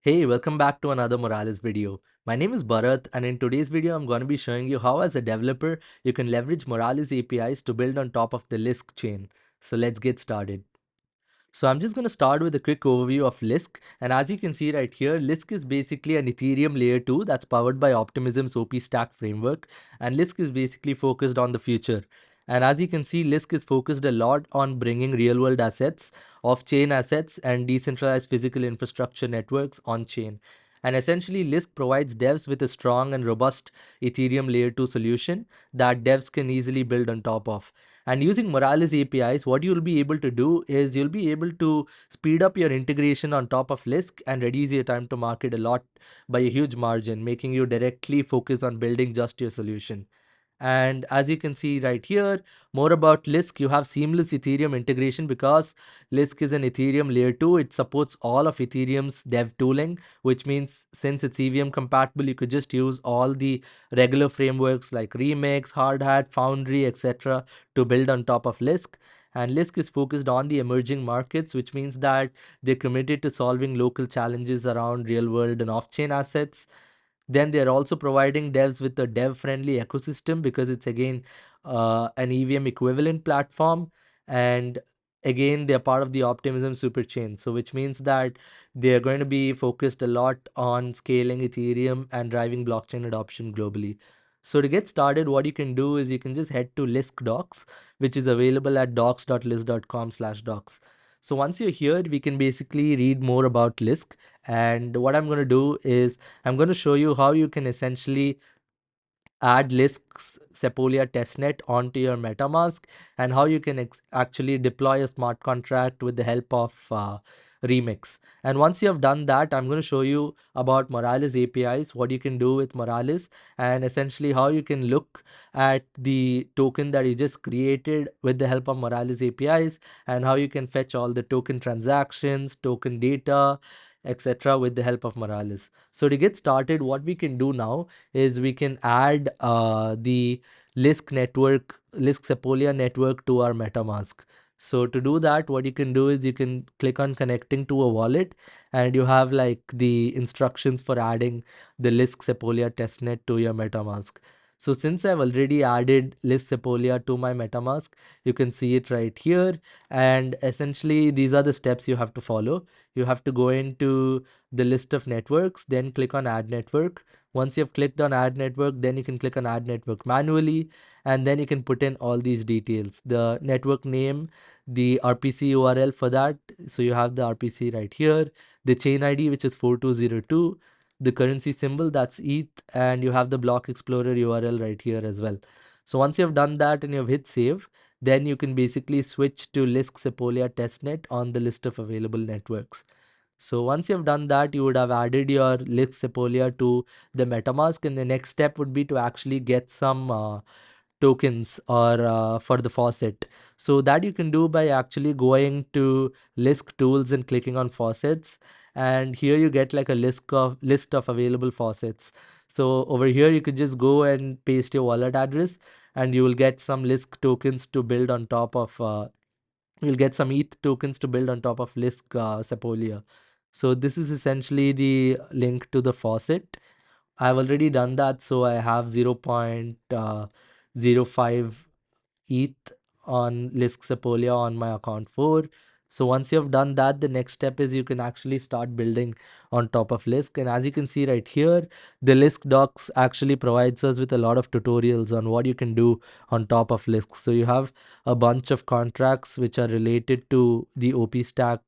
Hey, welcome back to another Moralis video. My name is Bharat, and in today's video, I'm going to be showing you how, as a developer, you can leverage Moralis APIs to build on top of the Lisk chain. So let's get started. So I'm just going to start with a quick overview of Lisk. And as you can see right here, Lisk is basically an Ethereum layer 2 that's powered by Optimism's OP stack framework. And Lisk is basically focused on the future. And as you can see, Lisk is focused a lot on bringing real world assets, off-chain assets, and decentralized physical infrastructure networks on-chain. And essentially, Lisk provides devs with a strong and robust Ethereum layer 2 solution that devs can easily build on top of. And using Moralis APIs, what you'll be able to do is you'll be able to speed up your integration on top of Lisk and reduce your time to market a lot by a huge margin, making you directly focus on building just your solution. And as you can see right here, more about Lisk, you have seamless Ethereum integration because Lisk is an Ethereum layer 2. It supports all of Ethereum's dev tooling, which means since it's EVM compatible, you could just use all the regular frameworks like Remix, Hardhat, Foundry, etc. to build on top of Lisk. And Lisk is focused on the emerging markets, which means that they're committed to solving local challenges around real world and off chain assets. Then they're also providing devs with a dev friendly ecosystem because it's again an EVM equivalent platform. And again, they're part of the Optimism superchain. So, which means that they're going to be focused a lot on scaling Ethereum and driving blockchain adoption globally. So, to get started, what you can do is you can just head to Lisk docs, which is available at docs.lisk.com/docs. So, once you're here, we can basically read more about Lisk. And what I'm going to do is I'm going to show you how you can essentially add Lisk's Sepolia testnet onto your Metamask and how you can actually deploy a smart contract with the help of Remix. And once you have done that, I'm going to show you about Moralis APIs, what you can do with Moralis, and essentially how you can look at the token that you just created with the help of Moralis APIs and how you can fetch all the token transactions, token data, etc. with the help of Moralis. So to get started, what we can do now is we can add the Lisk network, Lisk Sepolia network to our MetaMask. So to do that, what you can do is you can click on connecting to a wallet and you have like the instructions for adding the Lisk Sepolia testnet to your MetaMask. So since I've already added Lisk Sepolia to my MetaMask, you can see it right here. And essentially, these are the steps you have to follow. You have to go into the list of networks, then click on add network. Once you've clicked on add network, then you can click on add network manually, and then you can put in all these details, the network name, the RPC URL for that. So you have the RPC right here, the chain ID, which is 4202, the currency symbol, that's ETH, and you have the block explorer URL right here as well. So once you've done that and you've hit save, then you can basically switch to Lisk Sepolia testnet on the list of available networks. So once you've done that, you would have added your Lisk Sepolia to the MetaMask, and the next step would be to actually get some tokens or for the faucet. So that you can do by actually going to Lisk tools and clicking on faucets. And here you get like a list of available faucets. So over here, you could just go and paste your wallet address and you will get some Lisk tokens to build on top of you'll get some ETH tokens to build on top of Lisk Sepolia. So this is essentially the link to the faucet. I've already done that, so I have 0.05 ETH on Lisk Sepolia on my account 4. So once you have done that, the next step is you can actually start building on top of Lisk. And as you can see right here, the Lisk docs actually provides us with a lot of tutorials on what you can do on top of Lisk. So you have a bunch of contracts which are related to the OP stack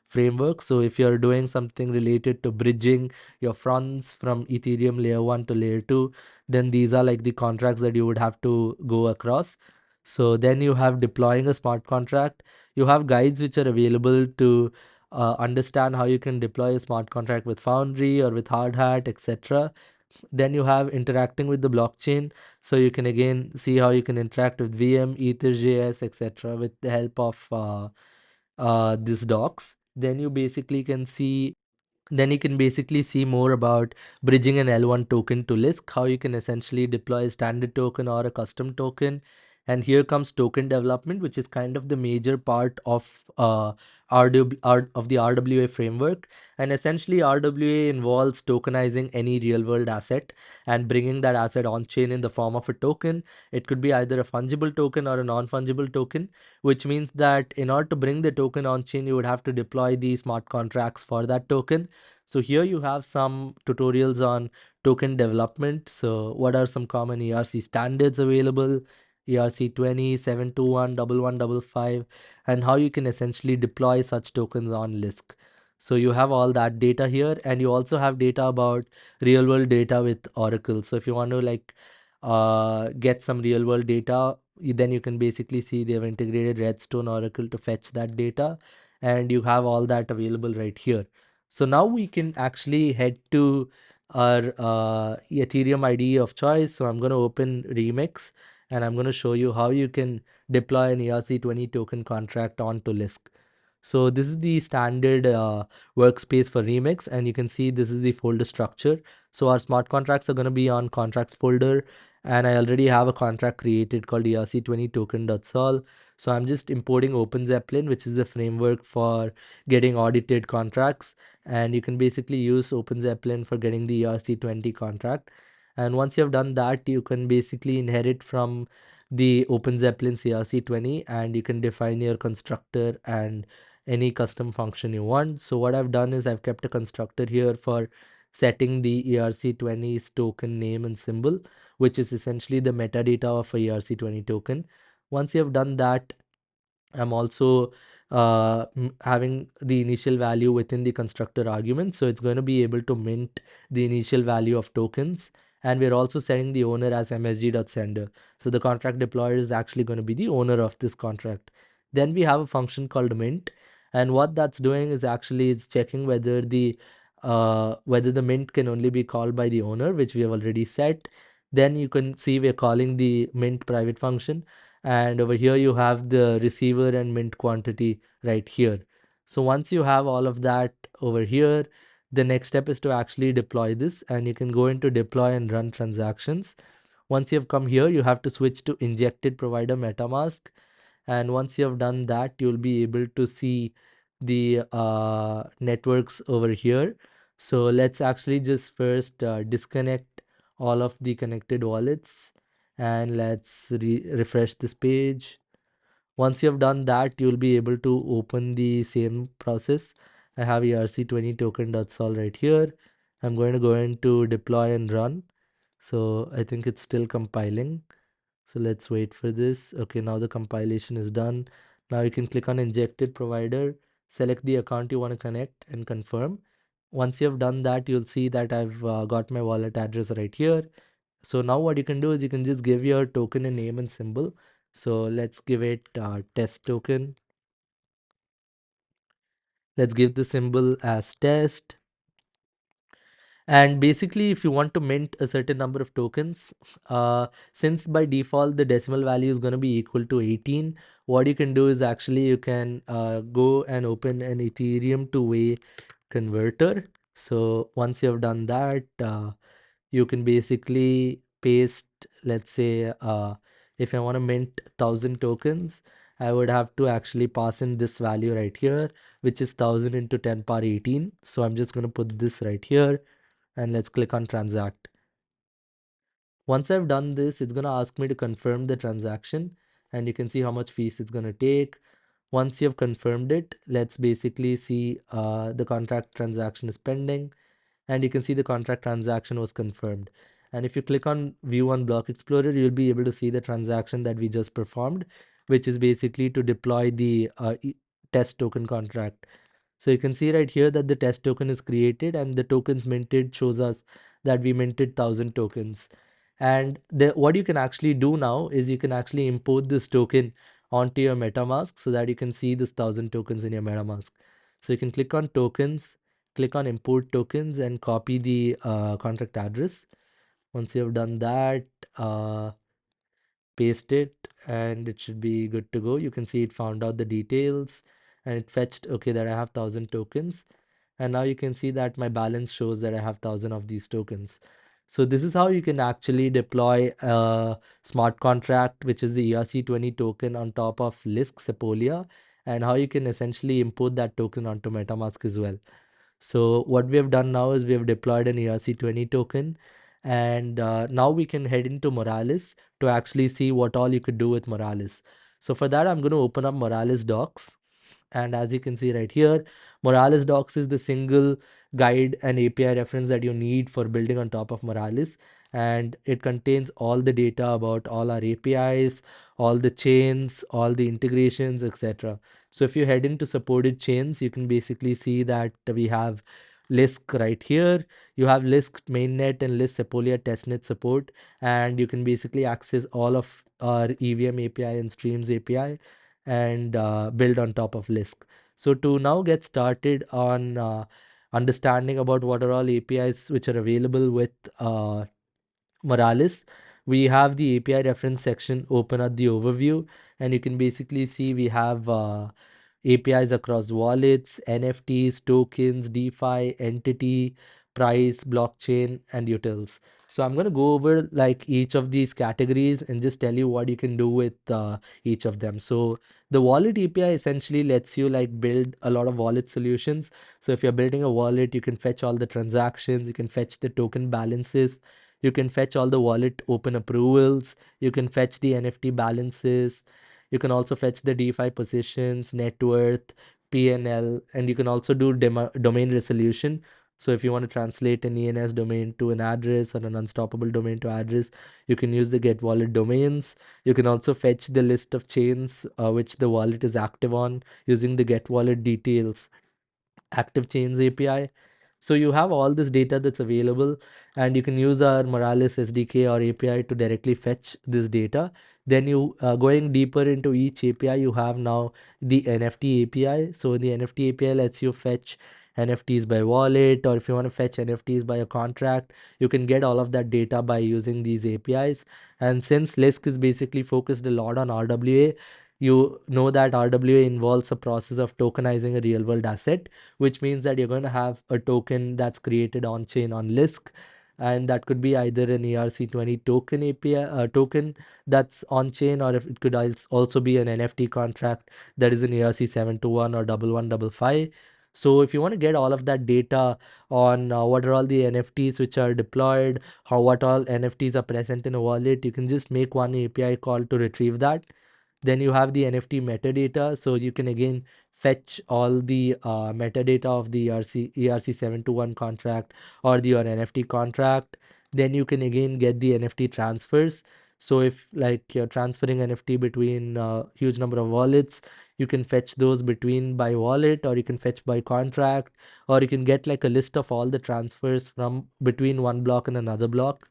framework. So if you're doing something related to bridging your funds from Ethereum layer 1 to layer 2, then these are like the contracts that you would have to go across. So then you have deploying a smart contract. You have guides which are available to understand how you can deploy a smart contract with Foundry or with Hardhat, etc. Then you have interacting with the blockchain. So you can again see how you can interact with VM, EtherJS, etc. with the help of these docs. Then you can basically see more about bridging an L1 token to Lisk, how you can essentially deploy a standard token or a custom token. And here comes token development, which is kind of the major part of of the RWA framework. And essentially, RWA involves tokenizing any real world asset and bringing that asset on chain in the form of a token. It could be either a fungible token or a non-fungible token, which means that in order to bring the token on chain, you would have to deploy the smart contracts for that token. So here you have some tutorials on token development. So what are some common ERC standards available? ERC20, 721, 1155, and how you can essentially deploy such tokens on Lisk. So you have all that data here, and you also have data about real world data with Oracle. So if you want to like get some real world data, then you can basically see they have integrated Redstone Oracle to fetch that data, and you have all that available right here. So now we can actually head to our Ethereum IDE of choice. So I'm going to open Remix, and I'm going to show you how you can deploy an ERC20 token contract onto Lisk. So this is the standard workspace for Remix, and you can see this is the folder structure. So our smart contracts are going to be on contracts folder, and I already have a contract created called ERC20 token.sol. So I'm just importing OpenZeppelin, which is the framework for getting audited contracts, and you can basically use OpenZeppelin for getting the ERC20 contract. And once you have done that, you can basically inherit from the OpenZeppelin ERC20, and you can define your constructor and any custom function you want. So what I've done is I've kept a constructor here for setting the ERC20's token name and symbol, which is essentially the metadata of a ERC20 token. Once you have done that, I'm also having the initial value within the constructor argument. So it's going to be able to mint the initial value of tokens. And we're also setting the owner as msg.sender. So the contract deployer is actually going to be the owner of this contract. Then we have a function called mint. And what that's doing is actually is checking whether the mint can only be called by the owner, which we have already set. Then you can see we're calling the mint private function, and over here you have the receiver and mint quantity right here. So once you have all of that over here, the next step is to actually deploy this, and you can go into deploy and run transactions. Once you have come here, you have to switch to injected provider Metamask, and once you have done that, you'll be able to see the networks over here. So let's actually just first disconnect all of the connected wallets, and let's refresh this page. Once you have done that, you'll be able to open the same process. I have ERC20 token.sol right here. I'm going to go into deploy and run. So I think it's still compiling. So let's wait for this. Okay, now the compilation is done. Now you can click on injected provider, select the account you want to connect and confirm. Once you have done that, you'll see that I've got my wallet address right here. So now what you can do is you can just give your token a name and symbol. So let's give it test token. Let's give the symbol as test. And basically, if you want to mint a certain number of tokens, since by default the decimal value is going to be equal to 18, what you can do is actually you can go and open an Ethereum two-way converter. So once you have done that, you can basically paste, let's say, if I want to mint 1000 tokens, I would have to actually pass in this value right here, which is 1000 into 10 power 18. So I'm just going to put this right here, and let's click on transact. Once I've done this, it's going to ask me to confirm the transaction, and you can see how much fees it's going to take. Once you've confirmed it, let's basically see the contract transaction is pending, and you can see the contract transaction was confirmed. And if you click on view on block explorer, you'll be able to see the transaction that we just performed, which is basically to deploy the test token contract. So you can see right here that the test token is created, and the tokens minted shows us that we minted 1000 tokens. And what you can actually do now is you can actually import this token onto your MetaMask so that you can see this 1000 tokens in your MetaMask. So you can click on tokens, click on import tokens, and copy the contract address. Once you have done that, paste it, and it should be good to go. You can see it found out the details, and it fetched okay that I have 1000 tokens. And now you can see that my balance shows that I have 1000 of these tokens. So this is how you can actually deploy a smart contract, which is the ERC20 token on top of Lisk Sepolia, and how you can essentially import that token onto Metamask as well. So what we have done now is we have deployed an ERC20 token, and now we can head into Moralis to actually see what all you could do with Moralis. So for that, I'm going to open up Moralis docs. And as you can see right here, Moralis docs is the single guide and API reference that you need for building on top of Moralis. And it contains all the data about all our APIs, all the chains, all the integrations, etc. So if you head into supported chains, you can basically see that we have Lisk right here. You have Lisk mainnet and Lisk Sepolia testnet support, and you can basically access all of our EVM API and Streams API and build on top of Lisk. So to now get started on understanding about what are all APIs which are available with Moralis, we have the API reference section open at the overview, and you can basically see we have APIs across wallets, NFTs, tokens, DeFi, entity, price, blockchain, and utils. So I'm going to go over like each of these categories and just tell you what you can do with each of them. So the wallet API essentially lets you like build a lot of wallet solutions. So if you're building a wallet, you can fetch all the transactions, you can fetch the token balances, you can fetch all the wallet open approvals, you can fetch the NFT balances, you can also fetch the DeFi positions, net worth, PNL, and you can also do domain resolution. So if you want to translate an ENS domain to an address or an unstoppable domain to address, you can use the get wallet domains. You can also fetch the list of chains which the wallet is active on using the get wallet details active chains API. So you have all this data that's available, and you can use our Moralis SDK or API to directly fetch this data. Then you going deeper into each API, you have now the NFT API. So the NFT API lets you fetch NFTs by wallet, or if you want to fetch NFTs by a contract, you can get all of that data by using these APIs. And since Lisk is basically focused a lot on RWA, you know that RWA involves a process of tokenizing a real world asset, which means that you're going to have a token that's created on chain on Lisk, and that could be either an ERC20 token API token that's on chain, or if it could also be an NFT contract that is an ERC721 or 1155. So if you want to get all of that data on what are all the NFTs which are deployed, how what all NFTs are present in a wallet, you can just make one API call to retrieve that. Then you have the NFT metadata. So you can again fetch all the metadata of the ERC721 contract or your NFT contract. Then you can again get the NFT transfers. So if like you're transferring NFT between a huge number of wallets, you can fetch those between by wallet, or you can fetch by contract, or you can get like a list of all the transfers from between one block and another block.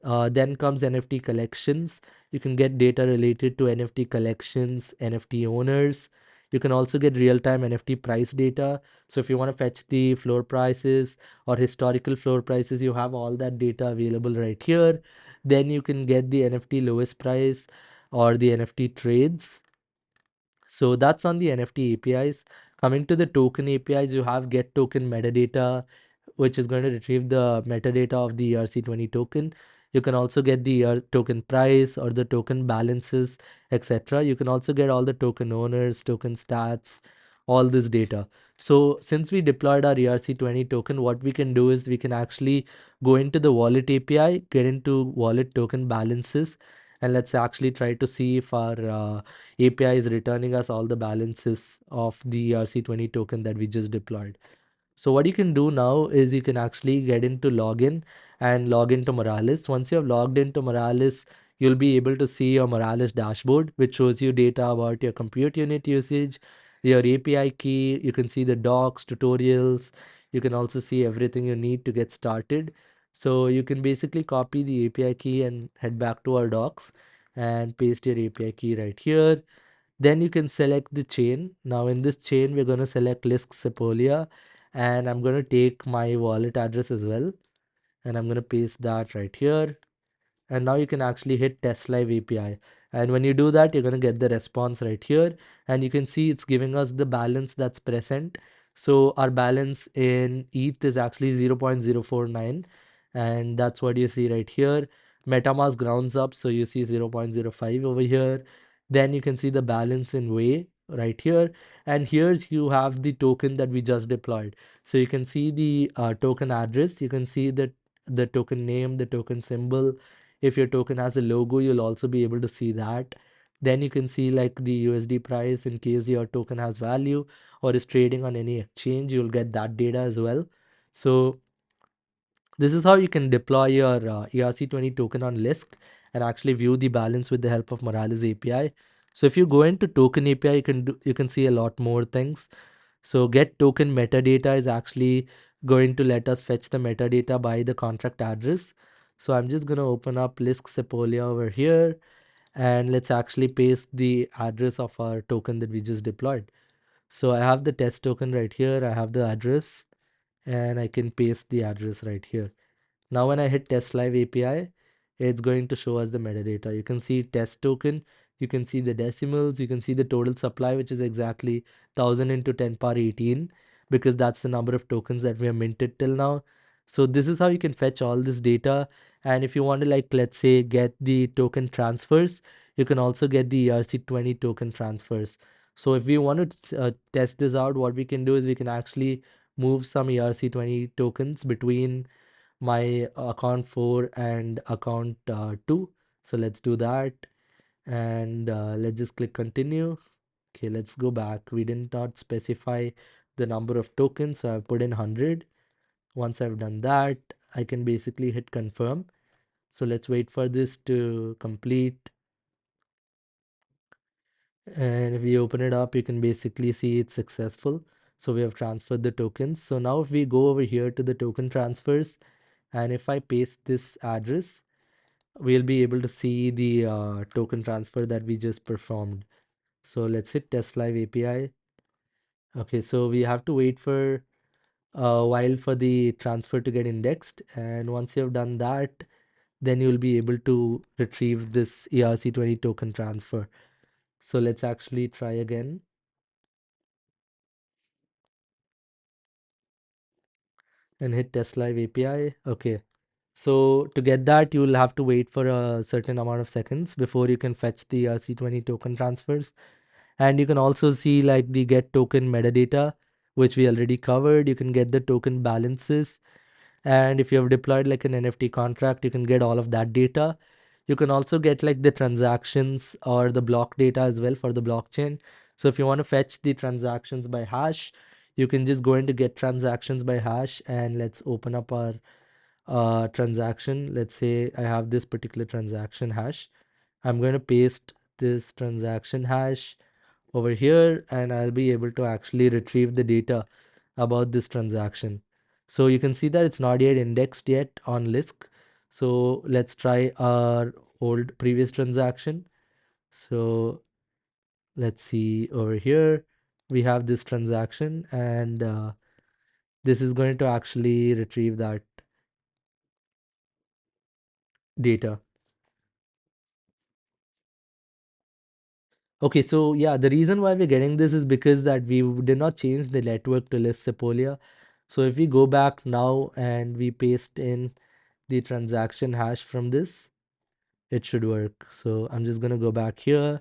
Then comes NFT collections. You can get data related to NFT collections, NFT owners. You can also get real-time NFT price data. So if you want to fetch the floor prices or historical floor prices, you have all that data available right here. Then you can get the NFT lowest price or the NFT trades. So that's on the NFT APIs. Coming to the token APIs, you have get token metadata, which is going to retrieve the metadata of the ERC20 token. You can also get the token price or the token balances, etc. You can also get all the token owners, token stats, all this data. So since we deployed our ERC20 token, what we can do is we can actually go into the wallet API, get into wallet token balances, and let's actually try to see if our API is returning us all the balances of the ERC20 token that we just deployed. So what you can do now is you can actually get into login and log into Moralis. Once you have logged into Moralis, you'll be able to see your Moralis dashboard, which shows you data about your compute unit usage, your API key. You can see the docs, tutorials. You can also see everything you need to get started. So you can basically copy the API key and head back to our docs and paste your API key right here. Then you can select the chain. Now in this chain, we're going to select Lisk Sepolia, and I'm going to take my wallet address as well, and I'm going to paste that right here. And now you can actually hit test live API. And when you do that, you're going to get the response right here. And you can see it's giving us the balance that's present. So our balance in ETH is actually 0.049. and that's what you see right here. Metamask grounds up, so you see 0.05 over here. Then you can see the balance in way right here, and here's you have the token that we just deployed. So you can see the token address, you can see the token name, the token symbol. If your token has a logo, you'll also be able to see that. Then you can see like the USD price in case your token has value or is trading on any exchange, you'll get that data as well. So this is how you can deploy your ERC20 token on Lisk and actually view the balance with the help of Moralis API. So if you go into token API, you can see a lot more things. So get token metadata is actually going to let us fetch the metadata by the contract address. So I'm just going to open up Lisk Sepolia over here, and let's actually paste the address of our token that we just deployed. So I have the test token right here, I have the address, and I can paste the address right here. Now when I hit test live API, it's going to show us the metadata. You can see test token, you can see the decimals, you can see the total supply, which is exactly 1000 into 10 power 18, because that's the number of tokens that we have minted till now. So this is how you can fetch all this data. And if you want to, like, let's say, get the token transfers, you can also get the ERC20 token transfers. So if we want to test this out, what we can do is we can actually move some ERC20 tokens between my account 4 and account 2. So let's do that, and let's just click continue. Okay, let's go back. We did not specify the number of tokens, so I've put in 100. Once I've done that, I can basically hit confirm. So let's wait for this to complete, and if we open it up, you can basically see it's successful. So we have transferred the tokens. So now if we go over here to the token transfers, and if I paste this address, we'll be able to see the token transfer that we just performed. So let's hit test live API. Okay, so we have to wait for a while for the transfer to get indexed, and once you have done that, then you'll be able to retrieve this ERC20 token transfer. So let's actually try again and hit test live API. Okay, so to get that, you will have to wait for a certain amount of seconds before you can fetch the ERC20 token transfers. And you can also see like the get token metadata, which we already covered. You can get the token balances, and if you have deployed like an NFT contract, you can get all of that data. You can also get like the transactions or the block data as well for the blockchain. So if you want to fetch the transactions by hash, you can just go into get transactions by hash, and let's open up our transaction. Let's say I have this particular transaction hash. I'm going to paste this transaction hash over here, and I'll be able to actually retrieve the data about this transaction. So you can see that it's not yet indexed yet on Lisk. So let's try our old previous transaction. So let's see over here, we have this transaction, and this is going to actually retrieve that data. Okay, so yeah, the reason why we're getting this is because that we did not change the network to Lisk Sepolia. So if we go back now and we paste in the transaction hash from this, it should work. So I'm just going to go back here,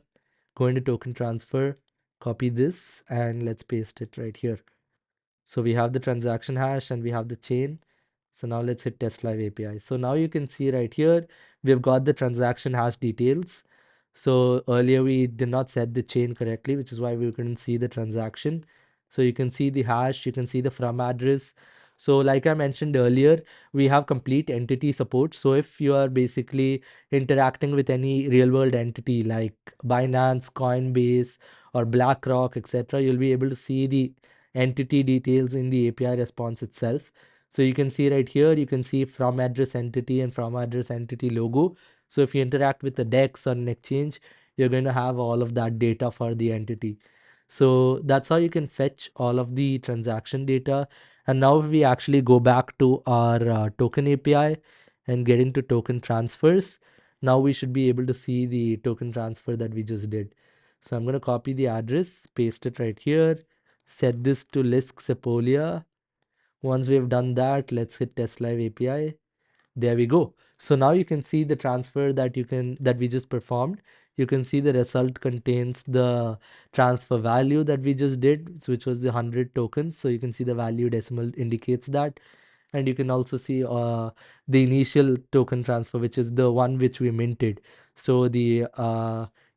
go into token transfer, copy this, and let's paste it right here. So we have the transaction hash and we have the chain. So now let's hit test live API. So now you can see right here, we've got the transaction hash details. So earlier we did not set the chain correctly, which is why we couldn't see the transaction. So you can see the hash, you can see the from address. So like I mentioned earlier, we have complete entity support. So if you are basically interacting with any real world entity like Binance, Coinbase, or BlackRock, etc., you'll be able to see the entity details in the API response itself. So you can see right here, you can see from address entity and from address entity logo. So if you interact with the DEX or an exchange, you're going to have all of that data for the entity. So that's how you can fetch all of the transaction data. And now if we actually go back to our token API and get into token transfers, now we should be able to see the token transfer that we just did. So I'm going to copy the address, paste it right here, set this to Lisk Sepolia. Once we've done that, let's hit test live API. There we go. So now you can see the transfer that we just performed. You can see the result contains the transfer value that we just did, which was the 100 tokens. So you can see the value decimal indicates that. And you can also see the initial token transfer, which is the one which we minted. So the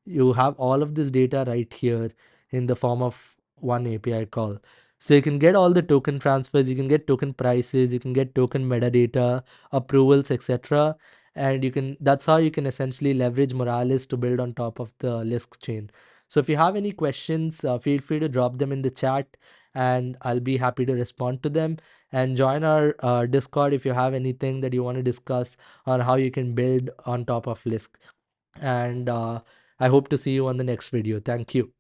you have all of this data right here in the form of one API call. So you can get all the token transfers, you can get token prices, you can get token metadata, approvals, etc. And that's how you can essentially leverage Moralis to build on top of the Lisk chain. So if you have any questions, feel free to drop them in the chat and I'll be happy to respond to them. And join our Discord if you have anything that you want to discuss on how you can build on top of Lisk. And I hope to see you on the next video. Thank you.